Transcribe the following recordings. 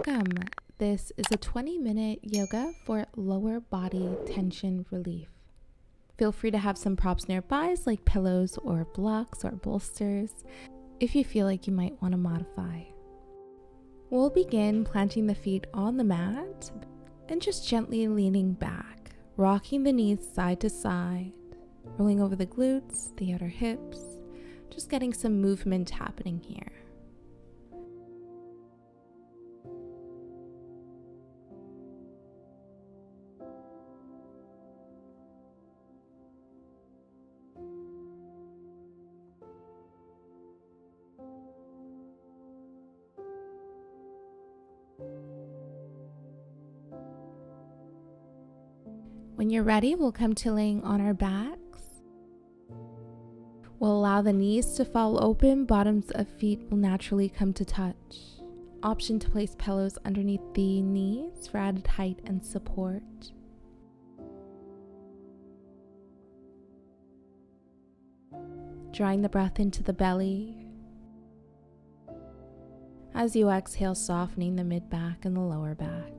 Welcome. This is a 20-minute yoga for lower body tension relief. Feel free to have some props nearby, like pillows or blocks or bolsters, if you feel like you might want to modify. We'll begin planting the feet on the mat and just gently leaning back, rocking the knees side to side, rolling over the glutes, the outer hips, just getting some movement happening here. When you're ready, we'll come to laying on our backs. We'll allow the knees to fall open, bottoms of feet will naturally come to touch. Option to place pillows underneath the knees for added height and support. Drawing the breath into the belly. As you exhale, softening the mid-back and the lower back.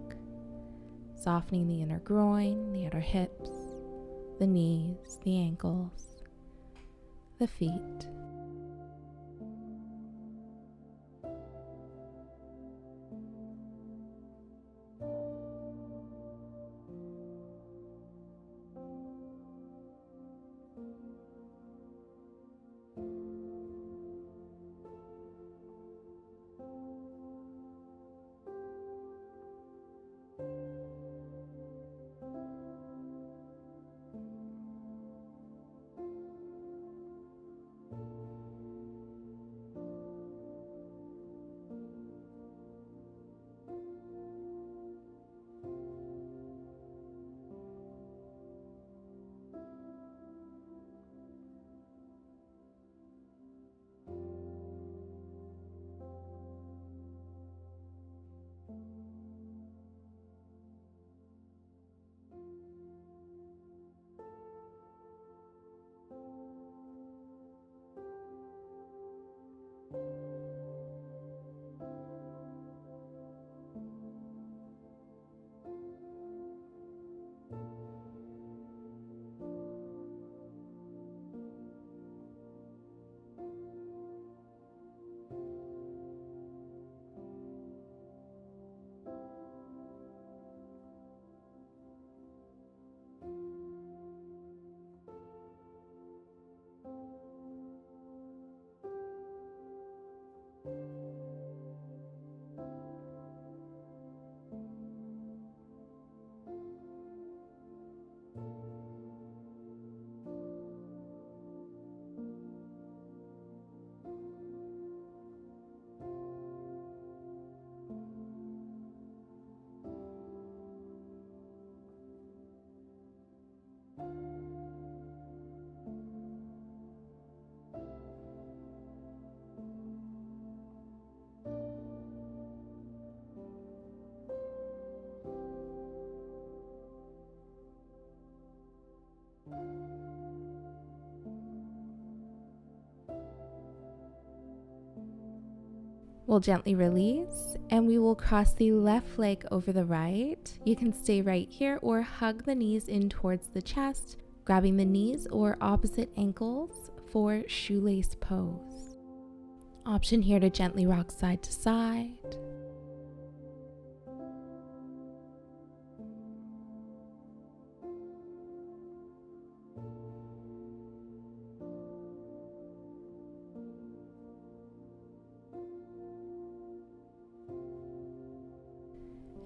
Softening the inner groin, the outer hips, the knees, the ankles, the feet. We'll gently release and we will cross the left leg over the right. You can stay right here or hug the knees in towards the chest, grabbing the knees or opposite ankles for shoelace pose. Option here to gently rock side to side.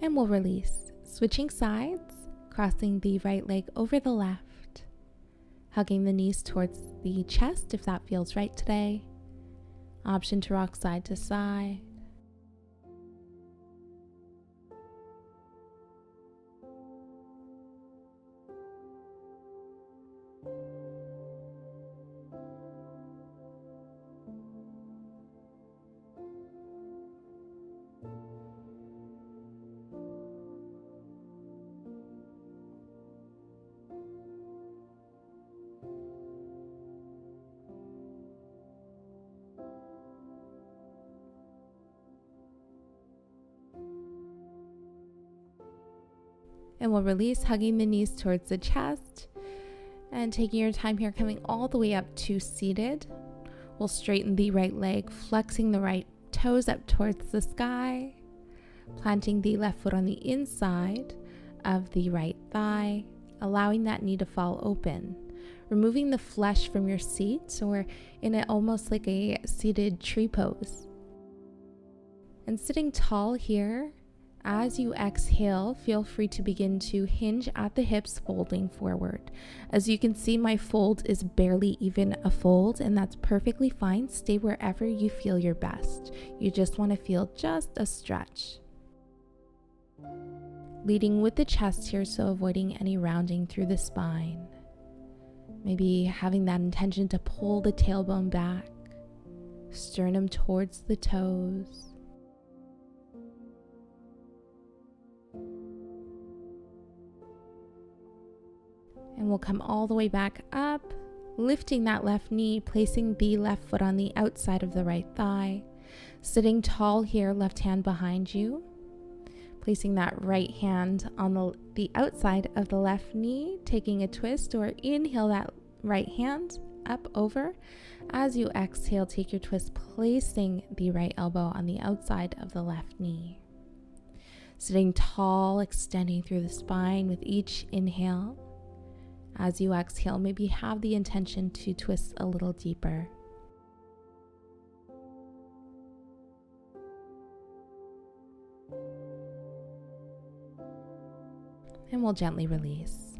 And we'll release, switching sides, crossing the right leg over the left, hugging the knees towards the chest if that feels right today. Option to rock side to side. And we'll release, hugging the knees towards the chest. And taking your time here, coming all the way up to seated. We'll straighten the right leg, flexing the right toes up towards the sky. Planting the left foot on the inside of the right thigh, allowing that knee to fall open. Removing the flesh from your seat, or in it almost like a seated tree pose. And sitting tall here, as you exhale, feel free to begin to hinge at the hips, folding forward. As you can see, my fold is barely even a fold, and that's perfectly fine. Stay wherever you feel your best. You just want to feel just a stretch. Leading with the chest here, so avoiding any rounding through the spine. Maybe having that intention to pull the tailbone back, sternum towards the toes. And we'll come all the way back up, lifting that left knee, placing the left foot on the outside of the right thigh. Sitting tall here, left hand behind you. Placing that right hand on the outside of the left knee, taking a twist, or inhale that right hand up over. As you exhale, take your twist, placing the right elbow on the outside of the left knee. Sitting tall, extending through the spine with each inhale. As you exhale, maybe have the intention to twist a little deeper. And we'll gently release.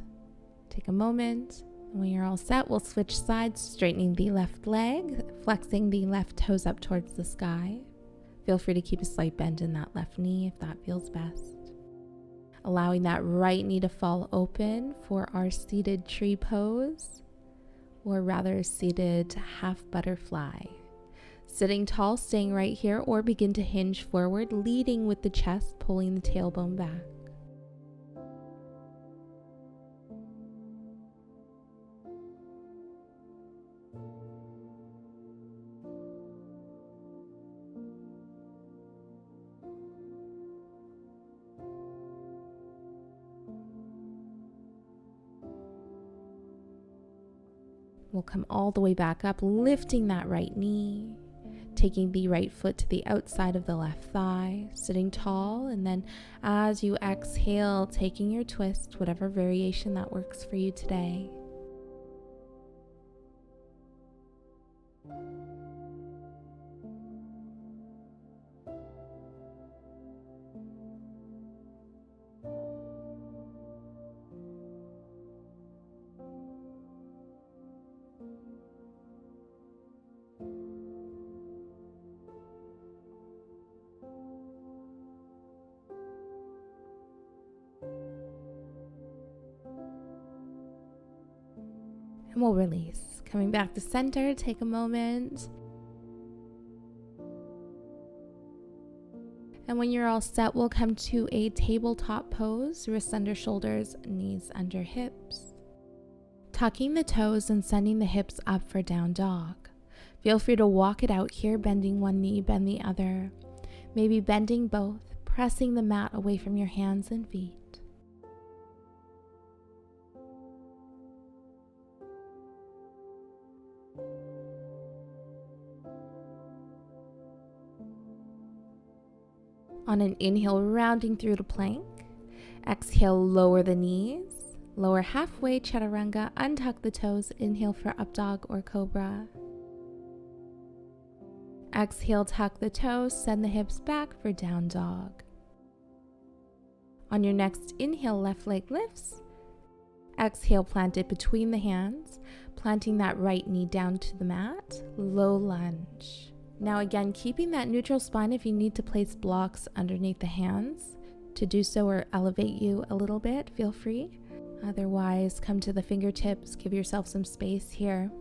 Take a moment, and when you're all set, we'll switch sides, straightening the left leg, flexing the left toes up towards the sky. Feel free to keep a slight bend in that left knee if that feels best. Allowing that right knee to fall open for our seated tree pose, or rather seated half butterfly. Sitting tall, staying right here, or begin to hinge forward, leading with the chest, pulling the tailbone back. We'll come all the way back up, lifting that right knee, taking the right foot to the outside of the left thigh, sitting tall, and then as you exhale, taking your twist, whatever variation that works for you today. And we'll release. Coming back to center, take a moment. And when you're all set, we'll come to a tabletop pose, wrists under shoulders, knees under hips. Tucking the toes and sending the hips up for down dog. Feel free to walk it out here, bending one knee, bend the other. Maybe bending both, pressing the mat away from your hands and feet. On an inhale, rounding through to plank. Exhale, lower the knees. Lower halfway, chaturanga, untuck the toes. Inhale for up dog or cobra. Exhale, tuck the toes, send the hips back for down dog. On your next inhale, left leg lifts. Exhale, plant it between the hands, planting that right knee down to the mat. Low lunge. Now again, keeping that neutral spine. If you need to place blocks underneath the hands to do so or elevate you a little bit, feel free. Otherwise, come to the fingertips, give yourself some space here.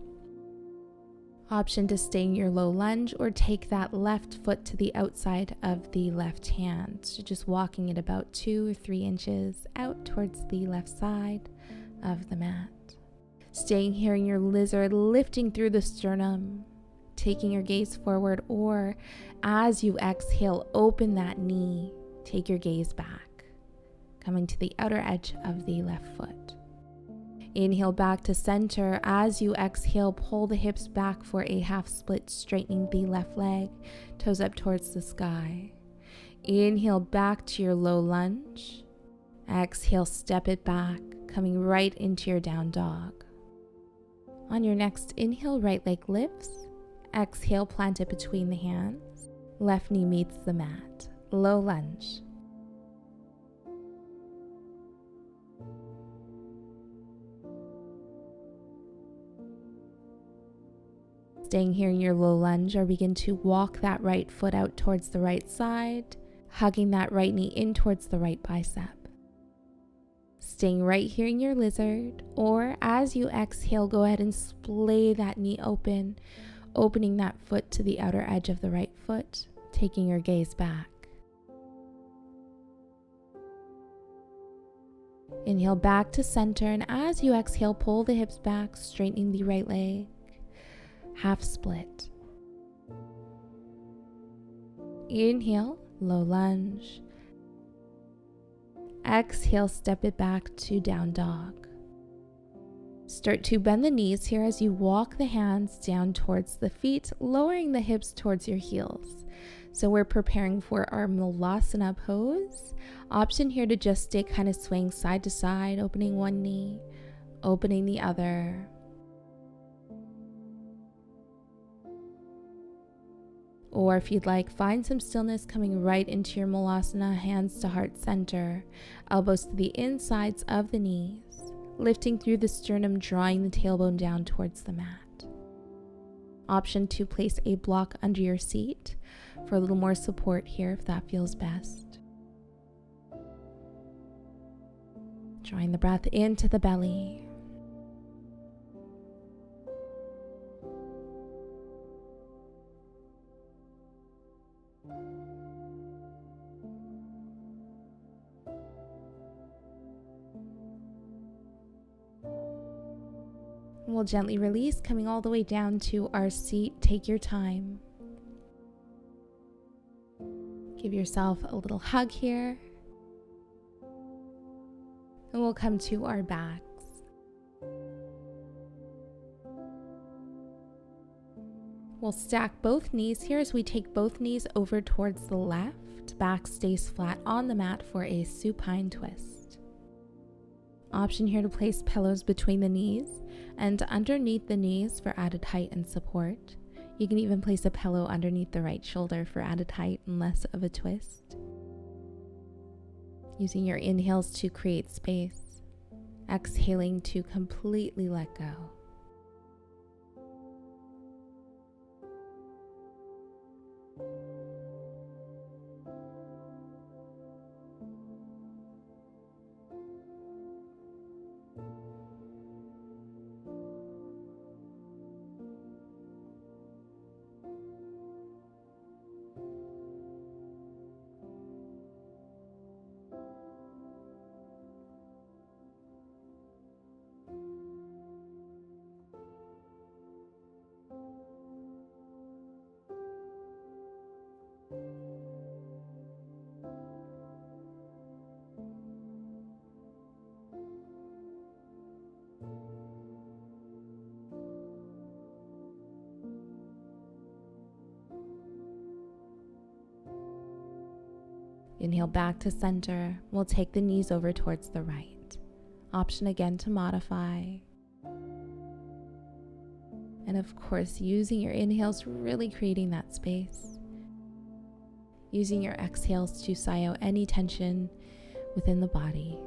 Option to stay in your low lunge or take that left foot to the outside of the left hand. So just walking it about 2 or 3 inches out towards the left side of the mat. Staying here in your lizard, lifting through the sternum. Taking your gaze forward, or as you exhale, open that knee, take your gaze back. coming to the outer edge of the left foot. Inhale back to center. As you exhale, pull the hips back for a half split, straightening the left leg, toes up towards the sky. Inhale back to your low lunge. Exhale, step it back, coming right into your down dog. On your next inhale, right leg lifts. Exhale, plant it between the hands. Left knee meets the mat. Low lunge. Staying here in your low lunge, or begin to walk that right foot out towards the right side, hugging that right knee in towards the right bicep. Staying right here in your lizard, or as you exhale, go ahead and splay that knee open, opening that foot to the outer edge of the right foot, taking your gaze back. Inhale back to center, and as you exhale, pull the hips back, straightening the right leg. Half split. Inhale, low lunge. Exhale, step it back to down dog. Start to bend the knees here as you walk the hands down towards the feet, lowering the hips towards your heels. So we're preparing for our Malasana pose. Option here to just stay kind of swaying side to side, opening one knee, opening the other. Or if you'd like, find some stillness coming right into your Malasana, hands to heart center, elbows to the insides of the knees, lifting through the sternum, drawing the tailbone down towards the mat. Option to place a block under your seat for a little more support here if that feels best. Drawing the breath into the belly. We'll gently release, coming all the way down to our seat. Take your time. Give yourself a little hug here. And we'll come to our backs. We'll stack both knees here as we take both knees over towards the left. Back stays flat on the mat for a supine twist. Option here to place pillows between the knees and underneath the knees for added height and support. You can even place a pillow underneath the right shoulder for added height and less of a twist. Using your inhales to create space, exhaling to completely let go. Inhale back to center. We'll take the knees over towards the right. Option again to modify. And of course, using your inhales, really creating that space. Using your exhales to sigh out any tension within the body.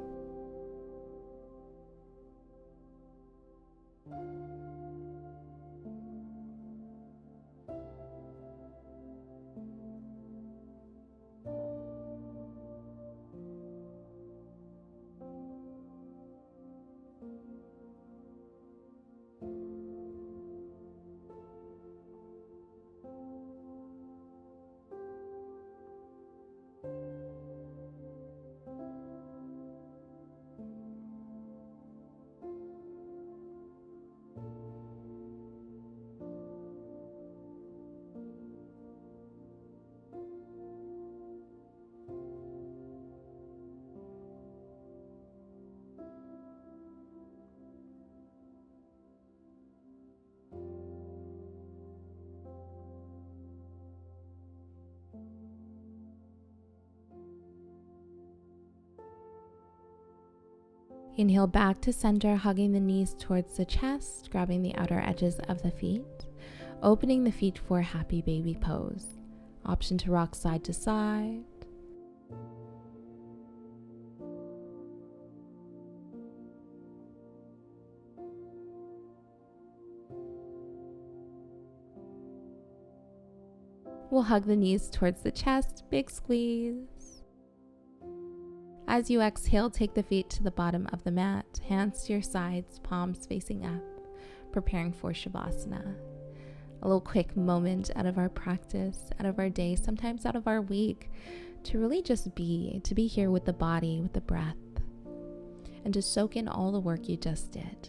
Inhale back to center, hugging the knees towards the chest, grabbing the outer edges of the feet, opening the feet for happy baby pose. Option to rock side to side. We'll hug the knees towards the chest, big squeeze. As you exhale, take the feet to the bottom of the mat, hands to your sides, palms facing up, preparing for Savasana. A little quick moment out of our practice, out of our day, sometimes out of our week, to really just be, to be here with the body, with the breath, and to soak in all the work you just did.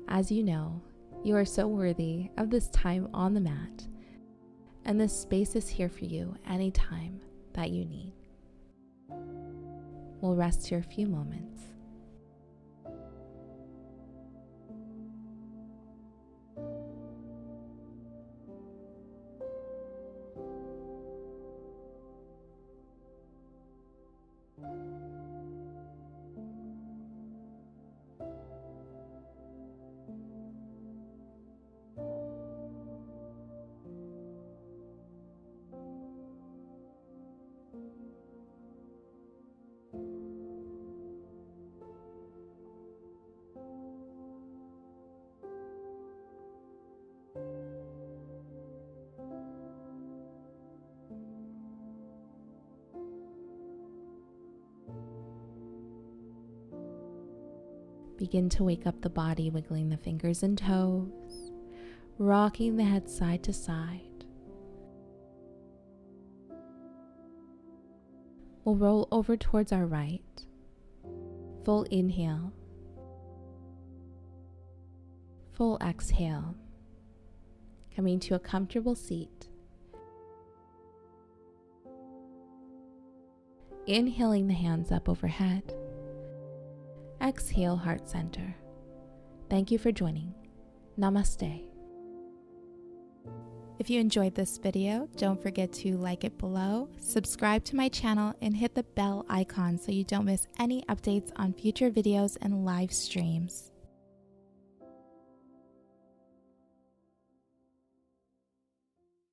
As you know, you are so worthy of this time on the mat, and this space is here for you anytime that you need. We'll rest here a few moments. Begin to wake up the body, wiggling the fingers and toes, rocking the head side to side. We'll roll over towards our right. Full inhale. Full exhale. Coming to a comfortable seat. Inhaling the hands up overhead. Exhale, heart center. Thank you for joining. Namaste. If you enjoyed this video, don't forget to like it below, subscribe to my channel, and hit the bell icon so you don't miss any updates on future videos and live streams.